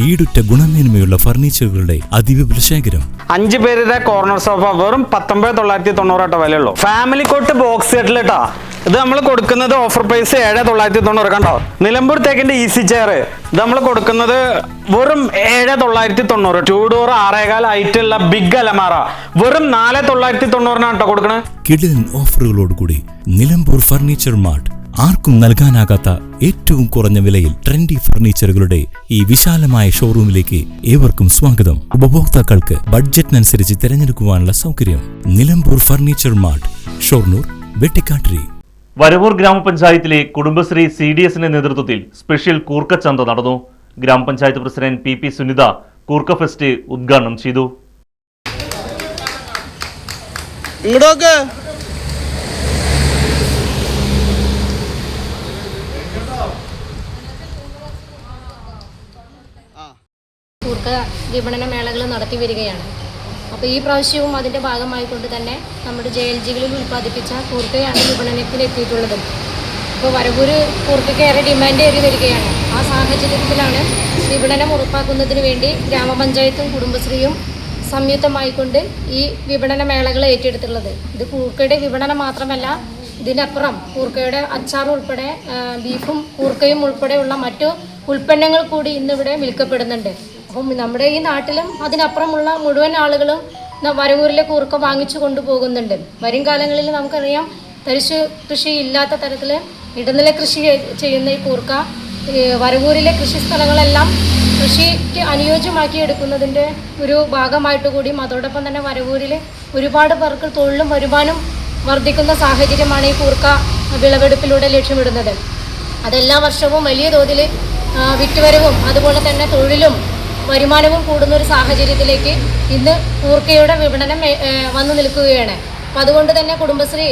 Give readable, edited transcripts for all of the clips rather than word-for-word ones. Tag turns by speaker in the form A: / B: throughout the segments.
A: ഈടുറ്റ ഗുണമേന്മയുള്ള ഫർണിച്ചറുകളുടെ അതിവിപുല ശേഖരം.
B: 5 പേരുടെ കോർണർ സോഫ വെറും 19,990 വിലയുള്ളൂ. ഫാമിലി കോട്ട് ബോക്സ് സെറ്റിലിട്ടാ ഇത് നമ്മൾ കൊടുക്കുന്നത് ഓഫർ പ്രൈസ് 7,990. കണ്ടോ, നിലമ്പൂർ തേക്കിന്റെ ഈസി ചെയർ ഇത് നമ്മൾ കൊടുക്കുന്നത് വെറും 7,990. 2 ഡോർ 6.25 ആയിട്ടുള്ള ബിഗ് അലമാറ വെറും 4,990 കേട്ടോ കൊടുക്കണേ.
A: കിടിലൻ ഓഫറുകളോടുകൂടി നിലമ്പൂർ ഫർണിച്ചർ മാർട്ട് ആർക്കും നൽകാനാകാത്ത ഏറ്റവും കുറഞ്ഞ വിലയിൽ ട്രെൻഡി ഫർണിച്ചറുകളുടെ ഈ വിശാലമായ ഷോറൂമിലേക്ക് ഏവർക്കും സ്വാഗതം. ഉപഭോക്താക്കൾക്ക് ബഡ്ജറ്റിനനുസരിച്ച് തിരഞ്ഞെടുക്കുവാനുള്ള സൗകര്യം. Nilambur furniture mart, Shoranur, Vettikkattiri.
C: വരവൂർ ഗ്രാമപഞ്ചായത്തിലെ കുടുംബശ്രീ CDSന്റെ നേതൃത്വത്തിൽ സ്പെഷ്യൽ കൂർക്കച്ചന്ത നടന്നു. ഗ്രാമപഞ്ചായത്ത് പ്രസിഡന്റ് PP സുനിത കൂർക്ക ഫെസ്റ്റ് ഉദ്ഘാടനം ചെയ്തു.
D: കൂർക്ക വിപണന മേളകൾ നടത്തി വരികയാണ്. അപ്പോൾ ഈ പ്രാവശ്യവും അതിൻ്റെ ഭാഗമായിക്കൊണ്ട് തന്നെ നമ്മുടെ JLGകളിൽ ഉൽപ്പാദിപ്പിച്ച കൂർക്കയാണ് വിപണനത്തിൽ എത്തിയിട്ടുള്ളത്. ഇപ്പോൾ വരവൂർ കൂർക്കയ്ക്ക് ഏറെ ഡിമാൻഡ് ഏറി വരികയാണ്. ആ സാഹചര്യത്തിലാണ് വിപണനം ഉറപ്പാക്കുന്നതിന് വേണ്ടി ഗ്രാമപഞ്ചായത്തും കുടുംബശ്രീയും സംയുക്തമായിക്കൊണ്ട് ഈ വിപണന മേളകൾ ഏറ്റെടുത്തുള്ളത്. ഇത് കൂർക്കയുടെ വിപണനം മാത്രമല്ല, ഇതിനപ്പുറം കൂർക്കയുടെ അച്ചാർ ഉൾപ്പെടെ ബീഫും കൂർക്കയും ഉൾപ്പെടെയുള്ള മറ്റു ഉൽപ്പന്നങ്ങൾ കൂടി ഇന്നിവിടെ വിൽക്കപ്പെടുന്നുണ്ട്. അപ്പം നമ്മുടെ ഈ നാട്ടിലും അതിനപ്പുറമുള്ള മുഴുവൻ ആളുകളും വരവൂരിലെ കൂർക്ക വാങ്ങിച്ചു കൊണ്ടുപോകുന്നുണ്ട്. വരും കാലങ്ങളിൽ നമുക്കറിയാം, തരിശു കൃഷി ഇല്ലാത്ത തരത്തിൽ ഇടനില കൃഷി ചെയ്യുന്ന ഈ കൂർക്ക വരവൂരിലെ കൃഷി സ്ഥലങ്ങളെല്ലാം കൃഷിക്ക് അനുയോജ്യമാക്കി എടുക്കുന്നതിൻ്റെ ഒരു ഭാഗമായിട്ട് കൂടിയും അതോടൊപ്പം തന്നെ വരവൂരിൽ ഒരുപാട് പേർക്ക് തൊഴിലും വരുമാനം വർദ്ധിക്കുന്ന സാഹചര്യമാണ് ഈ കൂർക്ക വിളവെടുപ്പിലൂടെ ലക്ഷ്യമിടുന്നത്. അതെല്ലാ വർഷവും വലിയ തോതിൽ വിറ്റുവരവും അതുപോലെ തന്നെ തൊഴിലും വരുമാനവും കൂടുന്ന ഒരു സാഹചര്യത്തിലേക്ക് ഇന്ന് കൂർക്കയുടെ വിപണനം വന്നു നിൽക്കുകയാണ്. അപ്പം അതുകൊണ്ട് തന്നെ കുടുംബശ്രീ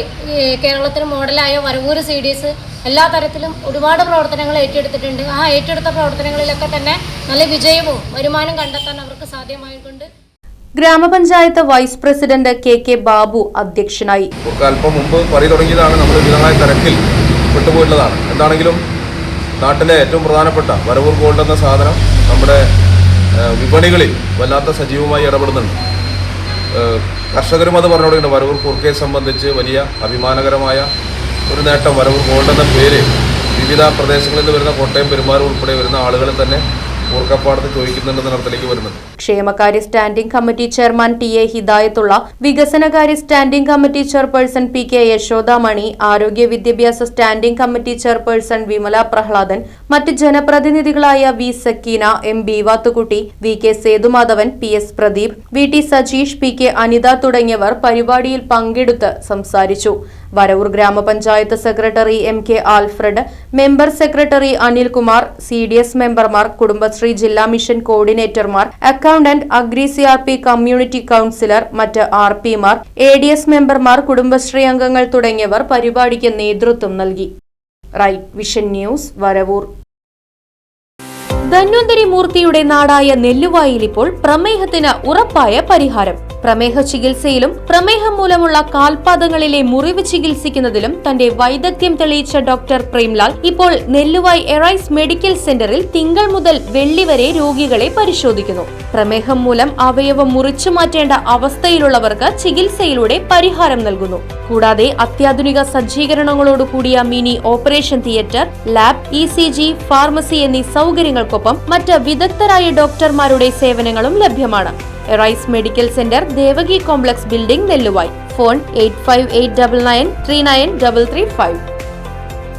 D: കേരളത്തിന് മോഡലായ വരവൂർ CDS എല്ലാ തരത്തിലും ഒരുപാട് പ്രവർത്തനങ്ങൾ ഏറ്റെടുത്തിട്ടുണ്ട്. ആ ഏറ്റെടുത്ത പ്രവർത്തനങ്ങളിലൊക്കെ തന്നെ നല്ല വിജയവും വരുമാനം കണ്ടെത്താൻ അവർക്ക് സാധ്യമായിട്ടുണ്ട്.
E: ഗ്രാമപഞ്ചായത്ത് വൈസ് പ്രസിഡന്റ് KK ബാബു അധ്യക്ഷനായി.
F: അല്പം മുമ്പ് പണി തുടങ്ങിയതാണ്, നമ്മൾ വിധമായ തിരക്കിൽ വിട്ടുപോയിട്ടുള്ളതാണ്. എന്താണെങ്കിലും നാട്ടിലെ ഏറ്റവും പ്രധാനപ്പെട്ട വരവൂർ ഗോൾഡ് എന്ന സാധനം നമ്മുടെ വിപണികളിൽ വല്ലാത്ത സജീവമായി ഇടപെടുന്നുണ്ട്. കർഷകരും അത് പറഞ്ഞുകൊടുക്കുന്നുണ്ട്. വരവൂർ കൂർക്കയെ സംബന്ധിച്ച് വലിയ അഭിമാനകരമായ ഒരു നേട്ടം. വരവൂർ ഗോൾഡ് എന്ന പേര് വിവിധ പ്രദേശങ്ങളിൽ നിന്ന് വരുന്ന കോട്ടയം, പെരുമ്പാവൂർ ഉൾപ്പെടെ വരുന്ന ആളുകൾ തന്നെ കൂർക്കപ്പാടത്ത് ചോദിക്കുന്നുണ്ടെന്ന അർത്ഥത്തിലേക്ക് വരുന്നുണ്ട്.
E: ക്ഷേമകാര്യ standing committee chairman TA Hidayathulla, വികസനകാര്യ standing committee chairperson PK Yashodamani, ആരോഗ്യ വിദ്യാഭ്യാസ standing committee chairperson Vimala Prahladan, മറ്റ് ജനപ്രതിനിധികളായ V Sakeena, M ബീവാത്തുകുട്ടി, VK Sethumadhavan, PS Pradeep, VT Sajeesh, PK Anitha തുടങ്ങിയവർ പരിപാടിയിൽ പങ്കെടുത്ത് സംസാരിച്ചു. വരവൂർ ഗ്രാമപഞ്ചായത്ത് secretary MK Alfred, member secretary Anilkumar, CDS മെമ്പർമാർ, കുടുംബശ്രീ ജില്ലാ മിഷൻ കോർഡിനേറ്റർമാർ, accountant, agri CRP community counsellor, മറ്റ് RPമാർ, ADS മെമ്പർമാർ, കുടുംബശ്രീ അംഗങ്ങൾ തുടങ്ങിയവർ പരിപാടിക്ക് നേതൃത്വം നൽകി. Right Vision News, Varavoor. Dhanwantari മൂർത്തിയുടെ നാടായ നെല്ലുവായിൽ ഇപ്പോൾ പ്രമേഹത്തിന് ഉറപ്പായ പരിഹാരം. പ്രമേഹ ചികിത്സയിലും പ്രമേഹം മൂലമുള്ള കാൽപാദങ്ങളിലെ മുറിവ് ചികിത്സിക്കുന്നതിലും തന്റെ വൈദഗ്ധ്യം തെളിയിച്ച ഡോക്ടർ പ്രേംലാൽ ഇപ്പോൾ നെല്ലുവായ് എറൈസ് മെഡിക്കൽ സെന്ററിൽ തിങ്കൾ മുതൽ വെള്ളി വരെ രോഗികളെ പരിശോധിക്കുന്നു. പ്രമേഹം മൂലം അവയവം മുറിച്ചു മാറ്റേണ്ട അവസ്ഥയിലുള്ളവർക്ക് ചികിത്സയിലൂടെ പരിഹാരം നൽകുന്നു. കൂടാതെ അത്യാധുനിക സജ്ജീകരണങ്ങളോടുകൂടിയ mini operation theatre, lab, ECG, pharmacy എന്നീ സൗകര്യങ്ങൾക്കൊപ്പം മറ്റ് വിദഗ്ധരായ ഡോക്ടർമാരുടെ സേവനങ്ങളും ലഭ്യമാണ്. Arise medical centre, Devaki complex building, Nelluvai. Phone 8589939335.